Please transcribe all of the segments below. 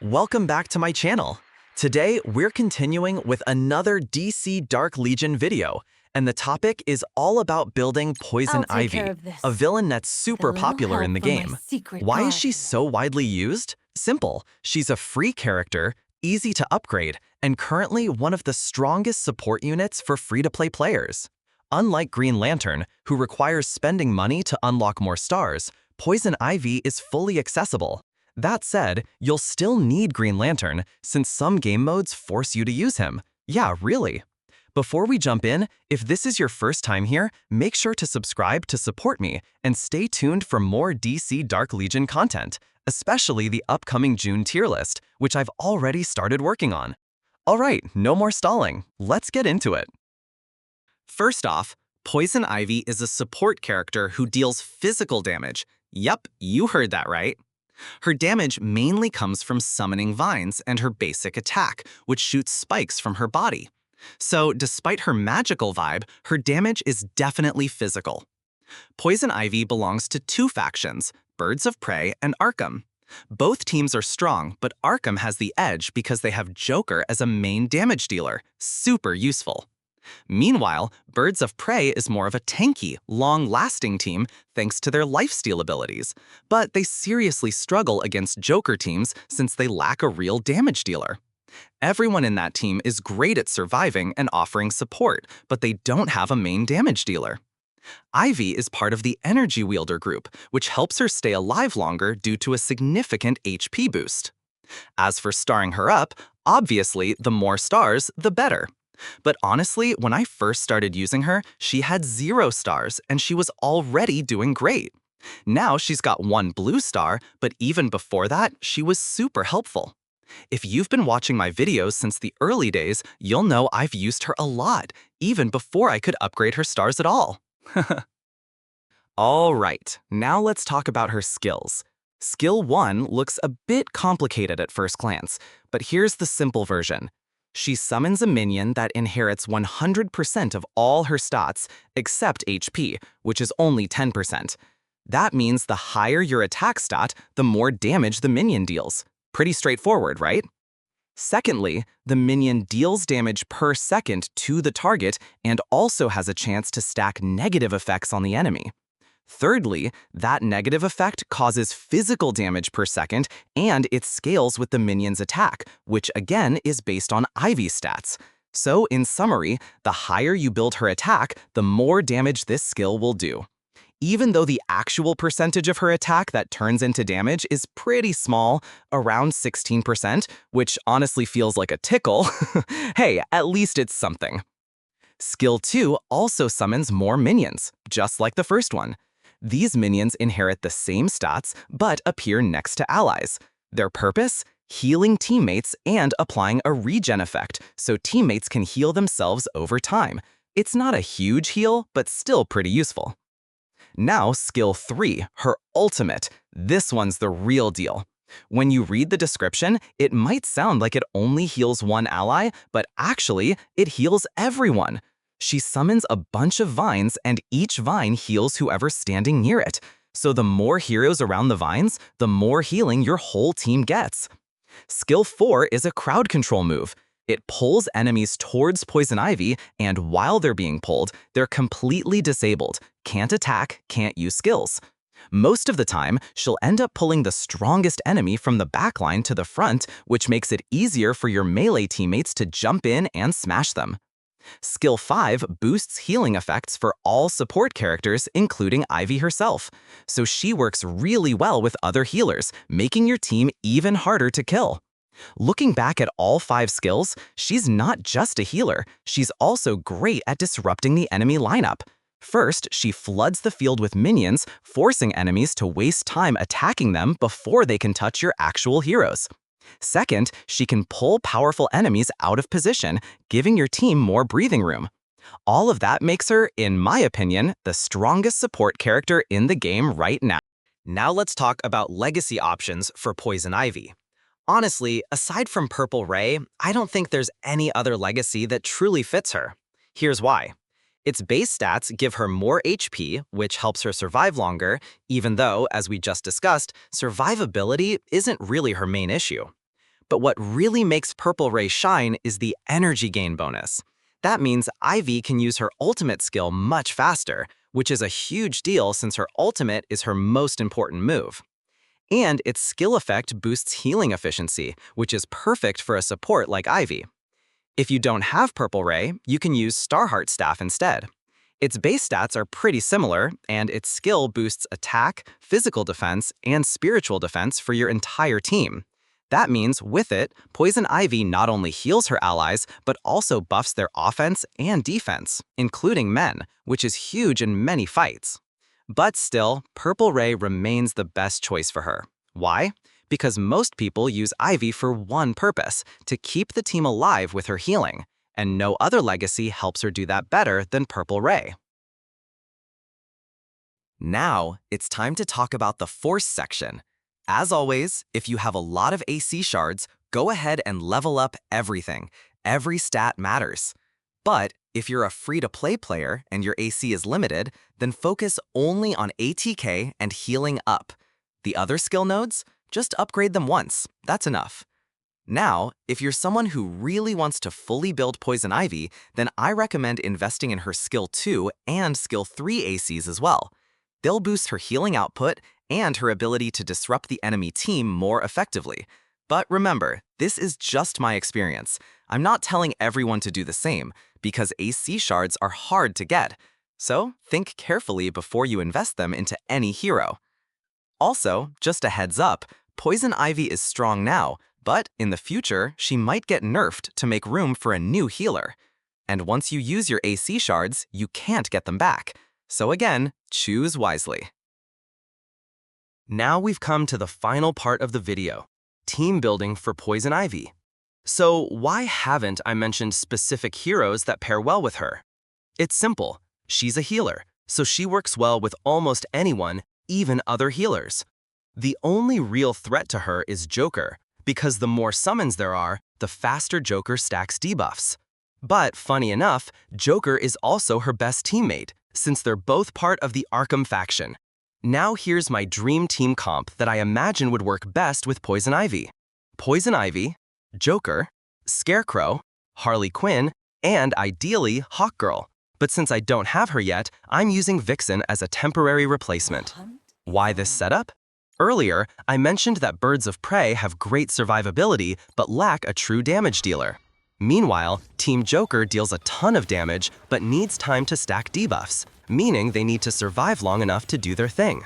Welcome back to my channel. Today, we're continuing with another DC Dark Legion video, and the topic is all about building Poison I'll take Ivy, care of this. a villain that's With a super little popular in help the from my game. secret Why is she garden. so widely used? Simple. She's a free character, easy to upgrade, and currently one of the strongest support units for free-to-play players. Unlike Green Lantern, who requires spending money to unlock more stars, Poison Ivy is fully accessible. That said, you'll still need Green Lantern since some game modes force you to use him. Yeah, really. Before we jump in, if this is your first time here, make sure to subscribe to support me and stay tuned for more DC Dark Legion content, especially the upcoming June tier list, which I've already started working on. Alright, no more stalling. Let's get into it. First off, Poison Ivy is a support character who deals physical damage. Yup, you heard that right. Her damage mainly comes from summoning vines and her basic attack, which shoots spikes from her body. So, despite her magical vibe, her damage is definitely physical. Poison Ivy belongs to two factions, Birds of Prey and Arkham. Both teams are strong, but Arkham has the edge because they have Joker as a main damage dealer, super useful. Meanwhile, Birds of Prey is more of a tanky, long-lasting team thanks to their lifesteal abilities, but they seriously struggle against Joker teams since they lack a real damage dealer. Everyone in that team is great at surviving and offering support, but they don't have a main damage dealer. Ivy is part of the Energy Wielder group, which helps her stay alive longer due to a significant HP boost. As for starring her up, obviously, the more stars, the better. But honestly, when I first started using her, she had 0 stars and she was already doing great. Now she's got 1 blue star, but even before that, she was super helpful. If you've been watching my videos since the early days, you'll know I've used her a lot, even before I could upgrade her stars at all. Alright, now let's talk about her skills. Skill 1 looks a bit complicated at first glance, but here's the simple version. She summons a minion that inherits 100% of all her stats, except HP, which is only 10%. That means the higher your attack stat, the more damage the minion deals. Pretty straightforward, right? Secondly, the minion deals damage per second to the target and also has a chance to stack negative effects on the enemy. Thirdly, that negative effect causes physical damage per second, and it scales with the minion's attack, which again is based on Ivy stats. So, in summary, the higher you build her attack, the more damage this skill will do. Even though the actual percentage of her attack that turns into damage is pretty small, around 16%, which honestly feels like a tickle, hey, at least it's something. Skill 2 also summons more minions, just like the first one. These minions inherit the same stats, but appear next to allies. Their purpose? Healing teammates and applying a regen effect, so teammates can heal themselves over time. It's not a huge heal, but still pretty useful. Now, skill 3, her ultimate. This one's the real deal. When you read the description, it might sound like it only heals one ally, but actually, it heals everyone. She summons a bunch of vines, and each vine heals whoever's standing near it. So the more heroes around the vines, the more healing your whole team gets. Skill 4 is a crowd control move. It pulls enemies towards Poison Ivy, and while they're being pulled, they're completely disabled, can't attack, can't use skills. Most of the time, she'll end up pulling the strongest enemy from the backline to the front, which makes it easier for your melee teammates to jump in and smash them. Skill 5 boosts healing effects for all support characters, including Ivy herself, so she works really well with other healers, making your team even harder to kill. Looking back at all 5 skills, she's not just a healer, she's also great at disrupting the enemy lineup. First, she floods the field with minions, forcing enemies to waste time attacking them before they can touch your actual heroes. Second, she can pull powerful enemies out of position, giving your team more breathing room. All of that makes her, in my opinion, the strongest support character in the game right now. Now let's talk about legacy options for Poison Ivy. Honestly, aside from Purple Ray, I don't think there's any other legacy that truly fits her. Here's why. Its base stats give her more HP, which helps her survive longer, even though, as we just discussed, survivability isn't really her main issue. But what really makes Purple Ray shine is the energy gain bonus. That means Ivy can use her ultimate skill much faster, which is a huge deal since her ultimate is her most important move. And its skill effect boosts healing efficiency, which is perfect for a support like Ivy. If you don't have Purple Ray, you can use Starheart Staff instead. Its base stats are pretty similar, and its skill boosts attack, physical defense, and spiritual defense for your entire team. That means, with it, Poison Ivy not only heals her allies, but also buffs their offense and defense, including men, which is huge in many fights. But still, Purple Ray remains the best choice for her. Why? Because most people use Ivy for one purpose, to keep the team alive with her healing, and no other legacy helps her do that better than Purple Ray. Now, it's time to talk about the Force section. As always, if you have a lot of AC shards, go ahead and level up everything. Every stat matters. But if you're a free-to-play player and your AC is limited, then focus only on ATK and healing up. The other skill nodes? Just upgrade them once. That's enough. Now, if you're someone who really wants to fully build Poison Ivy, then I recommend investing in her Skill 2 and Skill 3 ACs as well. They'll boost her healing output and her ability to disrupt the enemy team more effectively. But remember, this is just my experience. I'm not telling everyone to do the same, because AC shards are hard to get. So think carefully before you invest them into any hero. Also, just a heads up, Poison Ivy is strong now, but in the future, she might get nerfed to make room for a new healer. And once you use your AC shards, you can't get them back. So again, choose wisely. Now we've come to the final part of the video, team building for Poison Ivy. So why haven't I mentioned specific heroes that pair well with her? It's simple. She's a healer, so she works well with almost anyone, even other healers. The only real threat to her is Joker, because the more summons there are, the faster Joker stacks debuffs. But funny enough, Joker is also her best teammate, since they're both part of the Arkham faction. Now here's my dream team comp that I imagine would work best with Poison Ivy. Poison Ivy, Joker, Scarecrow, Harley Quinn, and ideally Hawkgirl. But since I don't have her yet, I'm using Vixen as a temporary replacement. Why this setup? Earlier, I mentioned that birds of prey have great survivability but lack a true damage dealer. Meanwhile, Team Joker deals a ton of damage but needs time to stack debuffs, meaning they need to survive long enough to do their thing.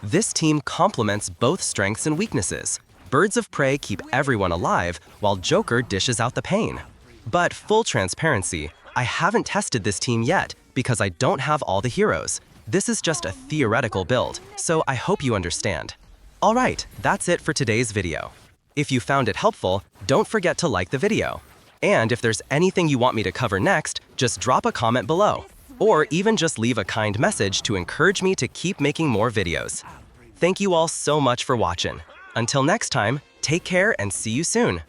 This team complements both strengths and weaknesses. Birds of prey keep everyone alive, while Joker dishes out the pain. But full transparency, I haven't tested this team yet because I don't have all the heroes. This is just a theoretical build, so I hope you understand. Alright, that's it for today's video. If you found it helpful, don't forget to like the video. And if there's anything you want me to cover next, just drop a comment below. Or even just leave a kind message to encourage me to keep making more videos. Thank you all so much for watching. Until next time, take care and see you soon.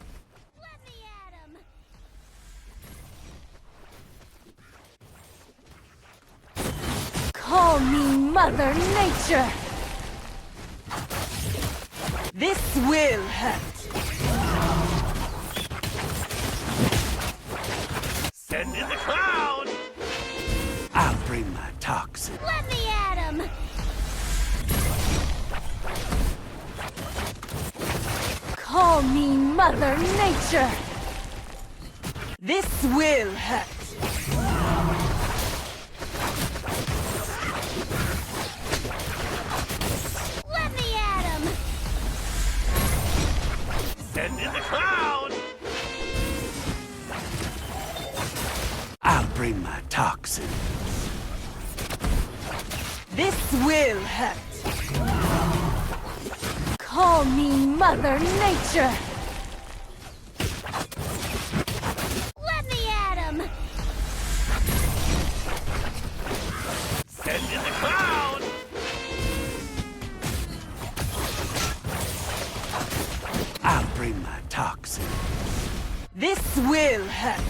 Call me Mother Nature! This will hurt! Send in the crowd! I'll bring my toxin. Let me at him! Call me Mother Nature! This will hurt! Let me at him! Send in the crowd! I'll bring my toxin. This will hurt! Call me Mother Nature! Let me at him! Send in the crowd! I'll bring my toxin. This will hurt!